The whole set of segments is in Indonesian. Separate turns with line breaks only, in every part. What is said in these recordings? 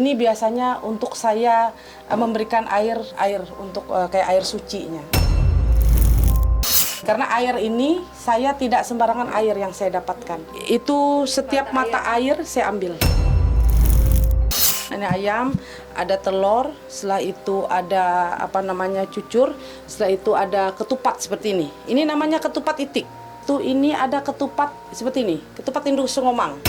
Ini biasanya untuk saya memberikan air untuk kayak air sucinya. Karena air ini saya tidak sembarangan air yang saya dapatkan. Itu setiap mata air saya ambil. Ini ayam, ada telur, setelah itu ada cucur, setelah itu ada ketupat seperti ini. Ini namanya ketupat itik. Tuh ini ada ketupat seperti ini, ketupat induk sengomang.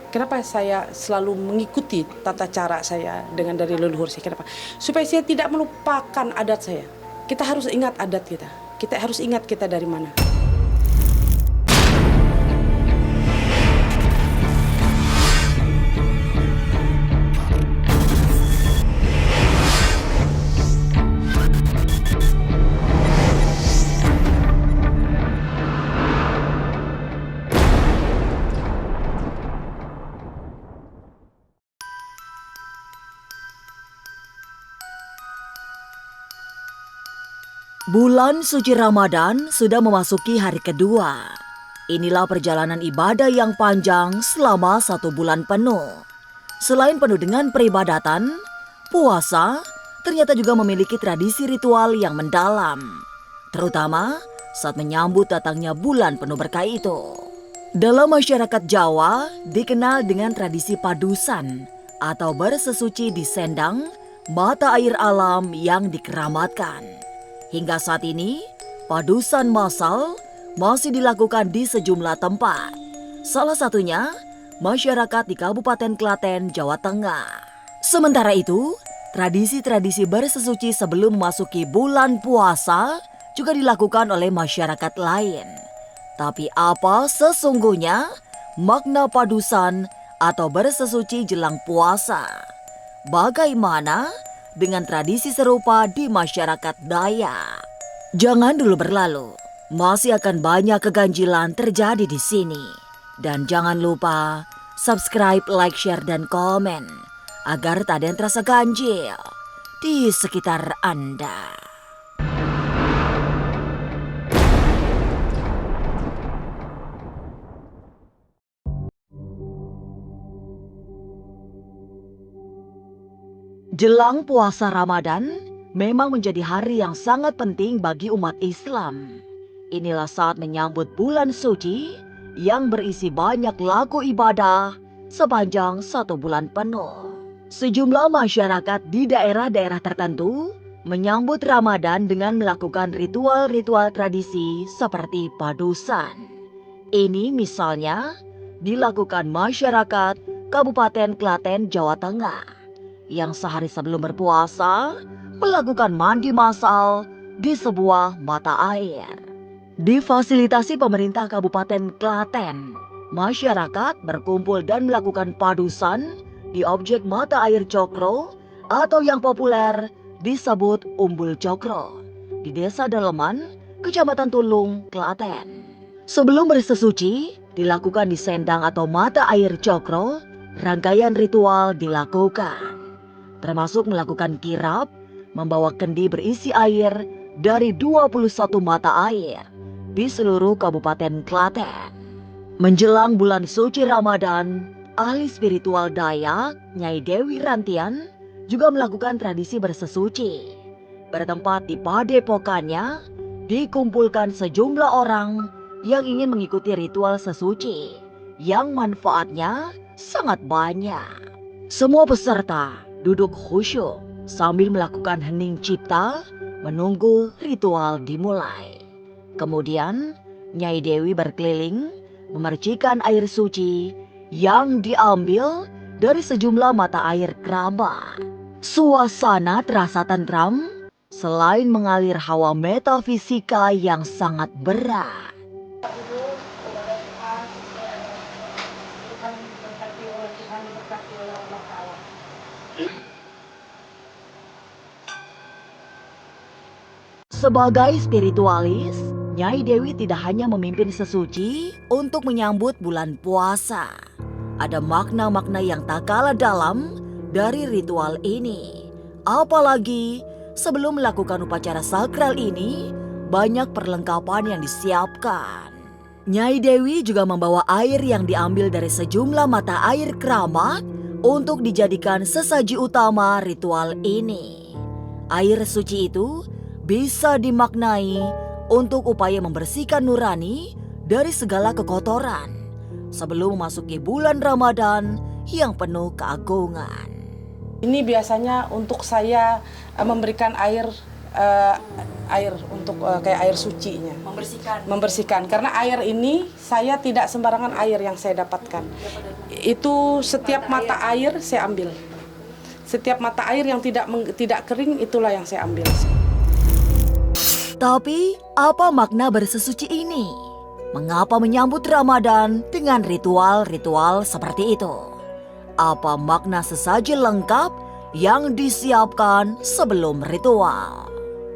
Kenapa saya selalu mengikuti tata cara saya dengan dari leluhur saya? Kenapa? Supaya saya tidak melupakan adat saya. Kita harus ingat adat kita. Kita harus ingat kita dari mana.
Bulan suci Ramadan sudah memasuki hari kedua. Inilah perjalanan ibadah yang panjang selama 1 bulan penuh. Selain penuh dengan peribadatan, puasa ternyata juga memiliki tradisi ritual yang mendalam. Terutama saat menyambut datangnya bulan penuh berkah itu. Dalam masyarakat Jawa dikenal dengan tradisi padusan atau bersesuci di sendang, mata air alam yang dikeramatkan. Hingga saat ini, padusan massal masih dilakukan di sejumlah tempat. Salah satunya, masyarakat di Kabupaten Klaten, Jawa Tengah. Sementara itu, tradisi-tradisi bersesuci sebelum memasuki bulan puasa juga dilakukan oleh masyarakat lain. Tapi apa sesungguhnya makna padusan atau bersesuci jelang puasa? Bagaimana dengan tradisi serupa di masyarakat Dayak? Jangan dulu berlalu, masih akan banyak keganjilan terjadi di sini. Dan jangan lupa subscribe, like, share, dan komen agar tak ada yang terasa ganjil di sekitar Anda. Jelang puasa Ramadan memang menjadi hari yang sangat penting bagi umat Islam. Inilah saat menyambut bulan suci yang berisi banyak laku ibadah sepanjang 1 bulan penuh. Sejumlah masyarakat di daerah-daerah tertentu menyambut Ramadan dengan melakukan ritual-ritual tradisi seperti padusan. Ini misalnya dilakukan masyarakat Kabupaten Klaten, Jawa Tengah, yang sehari sebelum berpuasa melakukan mandi massal di sebuah mata air. Difasilitasi pemerintah Kabupaten Klaten, masyarakat berkumpul dan melakukan padusan di objek mata air Cokro atau yang populer disebut Umbul Cokro di Desa Daleman, Kecamatan Tulung, Klaten. Sebelum bersesuci dilakukan di sendang atau mata air Cokro, rangkaian ritual dilakukan, termasuk melakukan kirap, membawa kendi berisi air dari 21 mata air di seluruh Kabupaten Klaten. Menjelang bulan suci Ramadan, ahli spiritual Dayak, Nyai Dewi Rantian, juga melakukan tradisi bersesuci. Bertempat di padepokannya, dikumpulkan sejumlah orang yang ingin mengikuti ritual sesuci, yang manfaatnya sangat banyak. Semua peserta duduk khusyuk sambil melakukan hening cipta menunggu ritual dimulai. Kemudian Nyai Dewi berkeliling memercikan air suci yang diambil dari sejumlah mata air keramat. Suasana terasa tentram selain mengalir hawa metafisika yang sangat berat. Sebagai spiritualis, Nyai Dewi tidak hanya memimpin sesuci untuk menyambut bulan puasa. Ada makna-makna yang tak kalah dalam dari ritual ini. Apalagi sebelum melakukan upacara sakral ini, banyak perlengkapan yang disiapkan. Nyai Dewi juga membawa air yang diambil dari sejumlah mata air keramat untuk dijadikan sesaji utama ritual ini. Air suci itu bisa dimaknai untuk upaya membersihkan nurani dari segala kekotoran sebelum memasuki bulan Ramadan yang penuh keagungan.
Ini biasanya untuk saya memberikan air untuk kayak air sucinya. Membersihkan. Karena air ini saya tidak sembarangan air yang saya dapatkan. Itu setiap mata air saya ambil. Setiap mata air yang tidak kering itulah yang saya ambil.
Tapi apa makna bersesuci ini? Mengapa menyambut Ramadan dengan ritual-ritual seperti itu? Apa makna sesaji lengkap yang disiapkan sebelum ritual?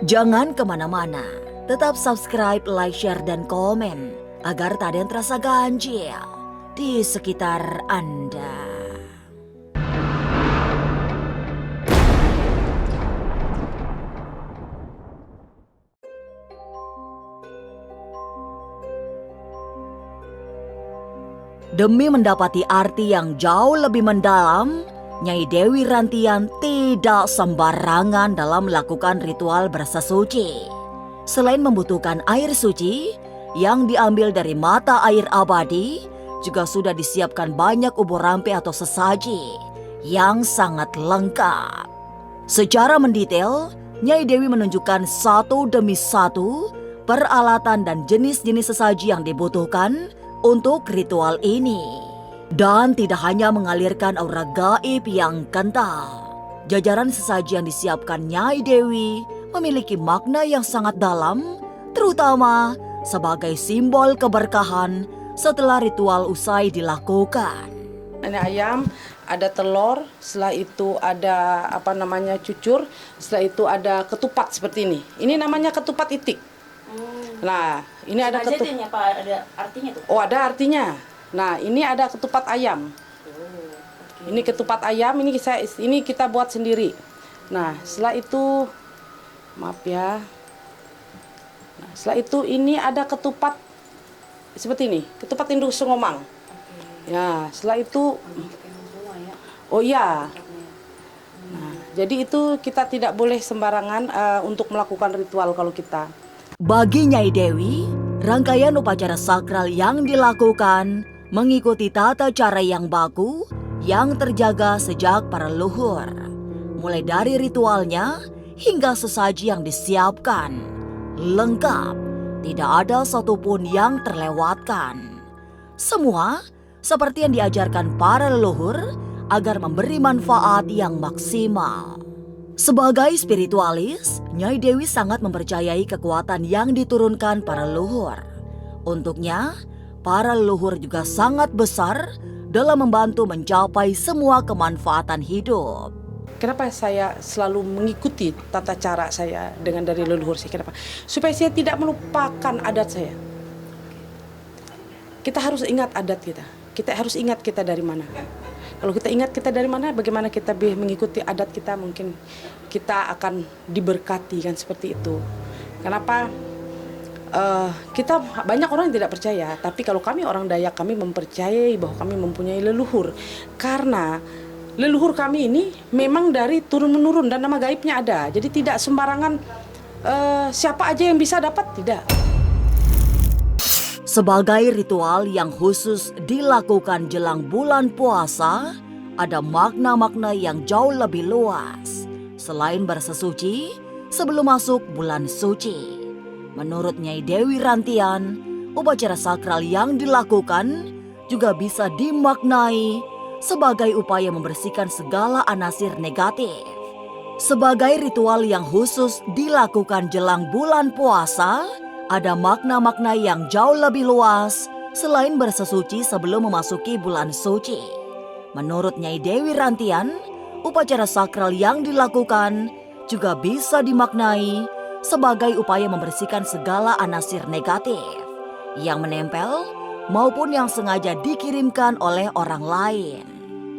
Jangan kemana-mana, tetap subscribe, like, share, dan komen agar tak ada yang terasa ganjil di sekitar Anda. Demi mendapati arti yang jauh lebih mendalam, Nyai Dewi Rantian tidak sembarangan dalam melakukan ritual bersesuci. Selain membutuhkan air suci yang diambil dari mata air abadi, juga sudah disiapkan banyak ubur rampe atau sesaji yang sangat lengkap. Secara mendetail, Nyai Dewi menunjukkan satu demi satu peralatan dan jenis-jenis sesaji yang dibutuhkan untuk ritual ini. Dan tidak hanya mengalirkan aura gaib yang kental, jajaran sesaji yang disiapkan Nyai Dewi memiliki makna yang sangat dalam, terutama sebagai simbol keberkahan setelah ritual usai dilakukan.
Ini ayam, ada telur, setelah itu ada cucur, setelah itu ada ketupat seperti ini. Ini namanya ketupat itik. Nah, ini ada ketupat.
Ada artinya tuh?
Oh, ada artinya. Nah, ini ada ketupat ayam. Ini ketupat ayam, ini kita buat sendiri. Nah, setelah itu maaf ya. Nah, setelah itu ini ada ketupat seperti ini, ketupat induk sengomang. Ya, setelah itu oh iya. Nah, jadi itu kita tidak boleh sembarangan untuk melakukan ritual kalau kita.
Bagi Nyai Dewi, rangkaian upacara sakral yang dilakukan mengikuti tata cara yang baku yang terjaga sejak para leluhur. Mulai dari ritualnya hingga sesaji yang disiapkan. Lengkap, tidak ada satupun yang terlewatkan. Semua seperti yang diajarkan para leluhur agar memberi manfaat yang maksimal. Sebagai spiritualis, Nyai Dewi sangat mempercayai kekuatan yang diturunkan para leluhur. Untuknya, para leluhur juga sangat besar dalam membantu mencapai semua kemanfaatan hidup.
Kenapa saya selalu mengikuti tata cara saya dengan dari leluhur saya? Kenapa? Supaya saya tidak melupakan adat saya. Kita harus ingat adat kita. Kita harus ingat kita dari mana. Kalau kita ingat kita dari mana, bagaimana kita mengikuti adat kita, mungkin kita akan diberkati kan seperti itu. Kenapa? Kita banyak orang yang tidak percaya, tapi kalau kami orang Dayak, kami mempercayai bahwa kami mempunyai leluhur. Karena leluhur kami ini memang dari turun-menurun dan nama gaibnya ada. Jadi tidak sembarangan siapa aja yang bisa dapat, tidak.
Sebagai ritual yang khusus dilakukan jelang bulan puasa, ada makna-makna yang jauh lebih luas. Selain bersesuci sebelum masuk bulan suci. Menurut Nyai Dewi Rantian, upacara sakral yang dilakukan juga bisa dimaknai sebagai upaya membersihkan segala anasir negatif. Sebagai ritual yang khusus dilakukan jelang bulan puasa, ada makna-makna yang jauh lebih luas selain bersesuci sebelum memasuki bulan suci. Menurut Nyai Dewi Rantian, upacara sakral yang dilakukan juga bisa dimaknai sebagai upaya membersihkan segala anasir negatif yang menempel maupun yang sengaja dikirimkan oleh orang lain.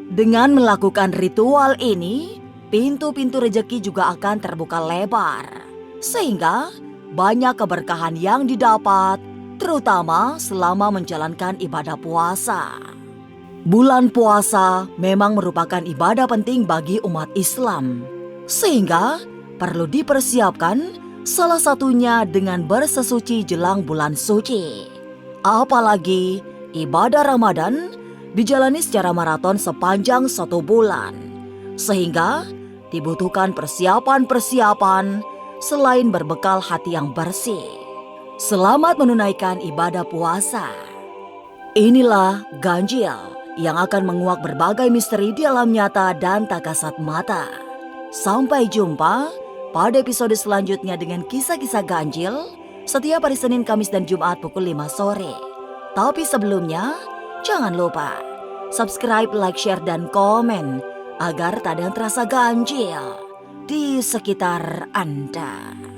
Dengan melakukan ritual ini, pintu-pintu rejeki juga akan terbuka lebar, sehingga banyak keberkahan yang didapat, terutama selama menjalankan ibadah puasa. Bulan puasa memang merupakan ibadah penting bagi umat Islam, sehingga perlu dipersiapkan, salah satunya dengan bersesuci jelang bulan suci. Apalagi ibadah Ramadan dijalani secara maraton sepanjang 1 bulan, sehingga dibutuhkan persiapan-persiapan selain berbekal hati yang bersih. Selamat menunaikan ibadah puasa. Inilah ganjil yang akan menguak berbagai misteri di alam nyata dan tak kasat mata. Sampai jumpa pada episode selanjutnya dengan kisah-kisah ganjil setiap hari Senin, Kamis, dan Jumat pukul 5 sore. Tapi sebelumnya, jangan lupa subscribe, like, share, dan komen agar tak ada yang terasa ganjil di sekitar Anda.